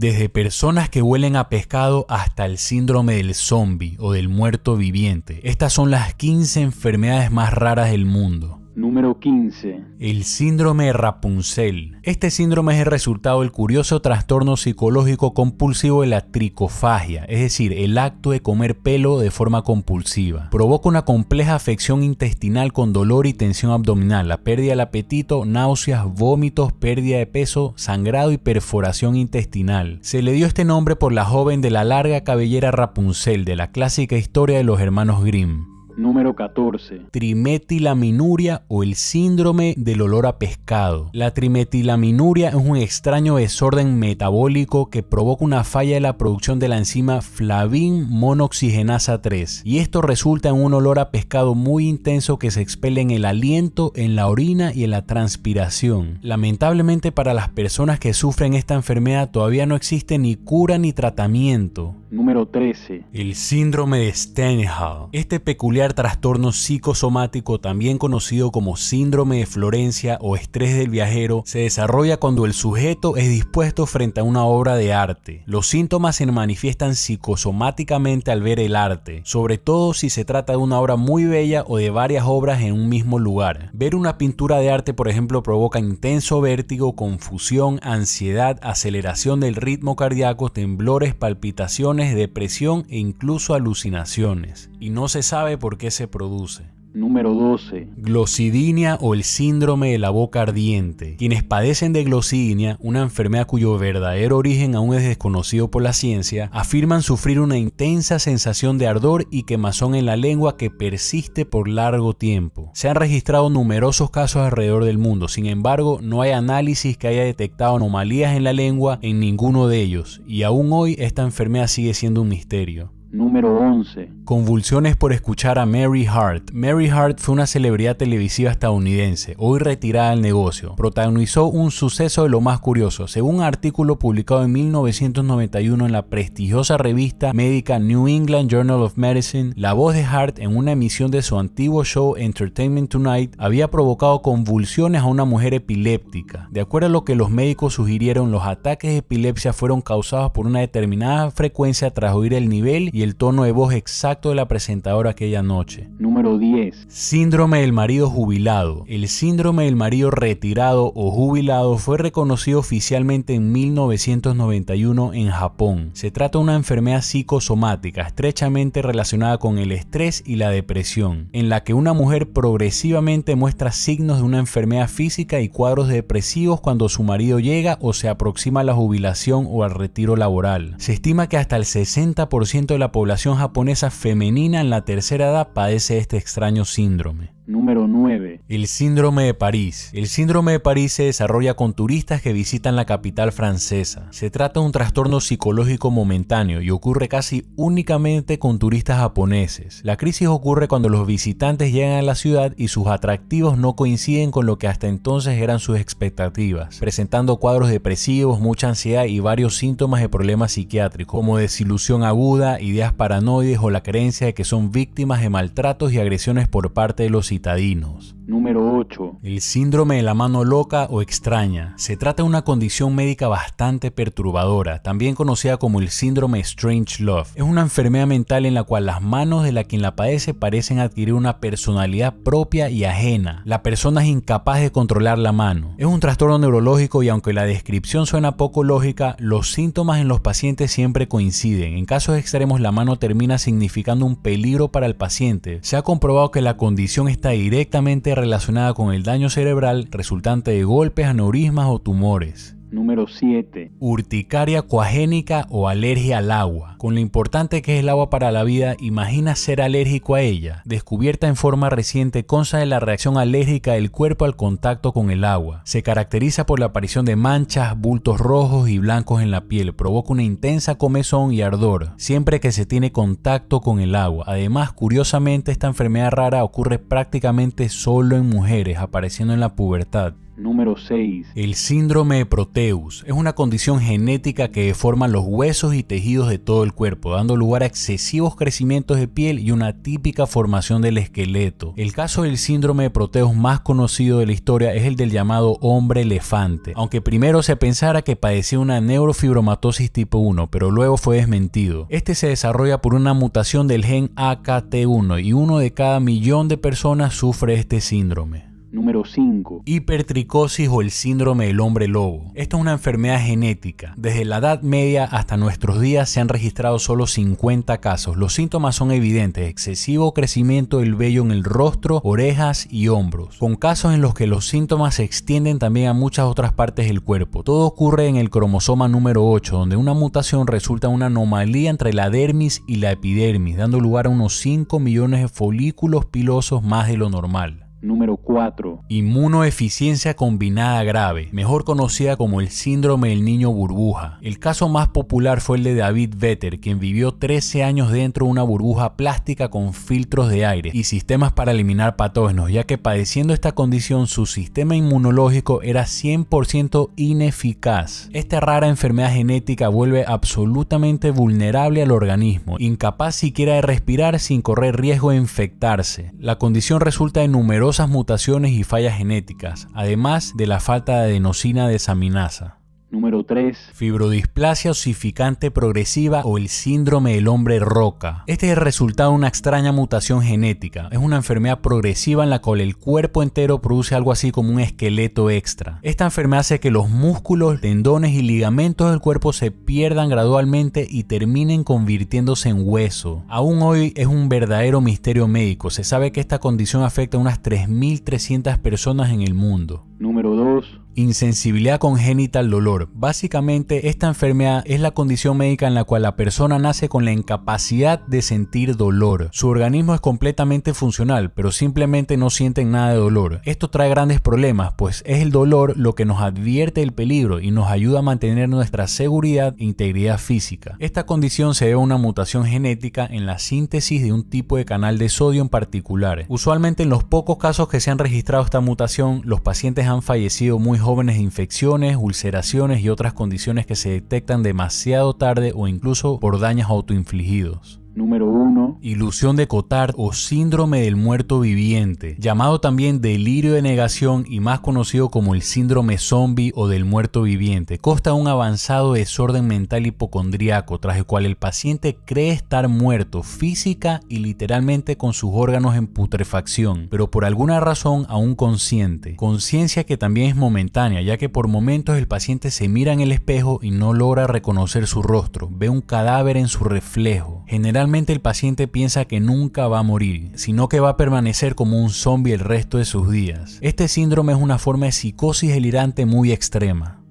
Desde personas que huelen a pescado hasta el síndrome del zombie o del muerto viviente. Estas son las 15 enfermedades más raras del mundo. Número 15. El síndrome de Rapunzel. Este síndrome es el resultado del curioso trastorno psicológico compulsivo de la tricofagia, es decir, el acto de comer pelo de forma compulsiva. Provoca una compleja afección intestinal con dolor y tensión abdominal, la pérdida del apetito, náuseas, vómitos, pérdida de peso, sangrado y perforación intestinal. Se le dio este nombre por la joven de la larga cabellera Rapunzel de la clásica historia de los hermanos Grimm. Número 14. Trimetilaminuria o el síndrome del olor a pescado. La trimetilaminuria es un extraño desorden metabólico que provoca una falla de la producción de la enzima flavin monoxigenasa 3 y esto resulta en un olor a pescado muy intenso que se expele en el aliento, en la orina y en la transpiración. Lamentablemente para las personas que sufren esta enfermedad todavía no existe ni cura ni tratamiento. Número 13. El síndrome de Stendhal. Este peculiar trastorno psicosomático, también conocido como síndrome de Florencia o estrés del viajero, se desarrolla cuando el sujeto es dispuesto frente a una obra de arte. Los síntomas se manifiestan psicosomáticamente al ver el arte, sobre todo si se trata de una obra muy bella o de varias obras en un mismo lugar. Ver una pintura de arte, por ejemplo, provoca intenso vértigo, confusión, ansiedad, aceleración del ritmo cardíaco, temblores, palpitaciones, depresión e incluso alucinaciones. Y no se sabe por qué se produce. Número 12. Glossidinia o el síndrome de la boca ardiente. Quienes padecen de glossidinia, una enfermedad cuyo verdadero origen aún es desconocido por la ciencia, afirman sufrir una intensa sensación de ardor y quemazón en la lengua que persiste por largo tiempo. Se han registrado numerosos casos alrededor del mundo, sin embargo, no hay análisis que haya detectado anomalías en la lengua en ninguno de ellos, y aún hoy esta enfermedad sigue siendo un misterio. Número 11. Convulsiones por escuchar a Mary Hart. Mary Hart fue una celebridad televisiva estadounidense, hoy retirada del negocio. Protagonizó un suceso de lo más curioso. Según un artículo publicado en 1991 en la prestigiosa revista médica New England Journal of Medicine, la voz de Hart en una emisión de su antiguo show Entertainment Tonight había provocado convulsiones a una mujer epiléptica. De acuerdo a lo que los médicos sugirieron, los ataques de epilepsia fueron causados por una determinada frecuencia tras oír el nivel y el tono de voz exacto de la presentadora aquella noche. Número 10. Síndrome del marido jubilado. El síndrome del marido retirado o jubilado fue reconocido oficialmente en 1991 en Japón. Se trata de una enfermedad psicosomática estrechamente relacionada con el estrés y la depresión, en la que una mujer progresivamente muestra signos de una enfermedad física y cuadros depresivos cuando su marido llega o se aproxima a la jubilación o al retiro laboral. Se estima que hasta el 60% de la población japonesa femenina en la tercera edad padece este extraño síndrome. Número 9. El síndrome de París. El síndrome de París se desarrolla con turistas que visitan la capital francesa. Se trata de un trastorno psicológico momentáneo y ocurre casi únicamente con turistas japoneses. La crisis ocurre cuando los visitantes llegan a la ciudad y sus atractivos no coinciden con lo que hasta entonces eran sus expectativas, presentando cuadros depresivos, mucha ansiedad y varios síntomas de problemas psiquiátricos, como desilusión aguda, ideas paranoides o la creencia de que son víctimas de maltratos y agresiones por parte de los citadinos. Número 8. El síndrome de la mano loca o extraña. Se trata de una condición médica bastante perturbadora, también conocida como el síndrome Strange Love. Es una enfermedad mental en la cual las manos de quien la padece parecen adquirir una personalidad propia y ajena. La persona es incapaz de controlar la mano. Es un trastorno neurológico y aunque la descripción suena poco lógica, los síntomas en los pacientes siempre coinciden. En casos extremos, la mano termina significando un peligro para el paciente. Se ha comprobado que la condición está directamente relacionada con el daño cerebral resultante de golpes, aneurismas o tumores. Número 7. Urticaria coagénica o alergia al agua. Con lo importante que es el agua para la vida, imagina ser alérgico a ella. Descubierta en forma reciente, consta de la reacción alérgica del cuerpo al contacto con el agua. Se caracteriza por la aparición de manchas, bultos rojos y blancos en la piel. Provoca una intensa comezón y ardor siempre que se tiene contacto con el agua. Además, curiosamente, esta enfermedad rara ocurre prácticamente solo en mujeres, apareciendo en la pubertad. Número 6. El síndrome de Proteus es una condición genética que deforma los huesos y tejidos de todo el el cuerpo, dando lugar a excesivos crecimientos de piel y una típica formación del esqueleto. El caso del síndrome de Proteus más conocido de la historia es el del llamado hombre elefante, aunque primero se pensara que padecía una neurofibromatosis tipo 1, pero luego fue desmentido. Este se desarrolla por una mutación del gen AKT1 y 1 de cada millón de personas sufre este síndrome. Número 5. Hipertricosis o el síndrome del hombre lobo. Esto es una enfermedad genética. Desde la Edad Media hasta nuestros días se han registrado solo 50 casos. Los síntomas son evidentes: excesivo crecimiento del vello en el rostro, orejas y hombros, con casos en los que los síntomas se extienden también a muchas otras partes del cuerpo. Todo ocurre en el cromosoma número 8, donde una mutación resulta en una anomalía entre la dermis y la epidermis, dando lugar a unos 5 millones de folículos pilosos más de lo normal. Número 4. Inmunodeficiencia combinada grave, mejor conocida como el síndrome del niño burbuja. El caso más popular fue el de David Vetter, quien vivió 13 años dentro de una burbuja plástica con filtros de aire y sistemas para eliminar patógenos, ya que padeciendo esta condición su sistema inmunológico era 100% ineficaz. Esta rara enfermedad genética vuelve absolutamente vulnerable al organismo, incapaz siquiera de respirar sin correr riesgo de infectarse. La condición resulta de numerosas mutaciones y fallas genéticas, además de la falta de adenosina desaminasa. Número 3. Fibrodisplasia osificante progresiva o el síndrome del hombre roca. Este es el resultado de una extraña mutación genética. Es una enfermedad progresiva en la cual el cuerpo entero produce algo así como un esqueleto extra. Esta enfermedad hace que los músculos, tendones y ligamentos del cuerpo se pierdan gradualmente y terminen convirtiéndose en hueso. Aún hoy es un verdadero misterio médico. Se sabe que esta condición afecta a unas 3.300 personas en el mundo. Número 2. Insensibilidad congénita al dolor. Básicamente, esta enfermedad es la condición médica en la cual la persona nace con la incapacidad de sentir dolor. Su organismo es completamente funcional, pero simplemente no sienten nada de dolor. Esto trae grandes problemas, pues es el dolor lo que nos advierte del peligro y nos ayuda a mantener nuestra seguridad e integridad física. Esta condición se debe a una mutación genética en la síntesis de un tipo de canal de sodio en particular. Usualmente en los pocos casos que se han registrado esta mutación, los pacientes han fallecido muy jóvenes de infecciones, ulceraciones y otras condiciones que se detectan demasiado tarde o incluso por daños autoinfligidos. Número 1. Ilusión de Cotard o síndrome del muerto viviente, llamado también delirio de negación y más conocido como el síndrome zombie o del muerto viviente. Consta de un avanzado desorden mental hipocondriaco tras el cual el paciente cree estar muerto física y literalmente con sus órganos en putrefacción, pero por alguna razón aún consciente. Conciencia que también es momentánea, ya que por momentos el paciente se mira en el espejo y no logra reconocer su rostro, ve un cadáver en su reflejo. Generalmente el paciente piensa que nunca va a morir, sino que va a permanecer como un zombie el resto de sus días. Este síndrome es una forma de psicosis delirante muy extrema.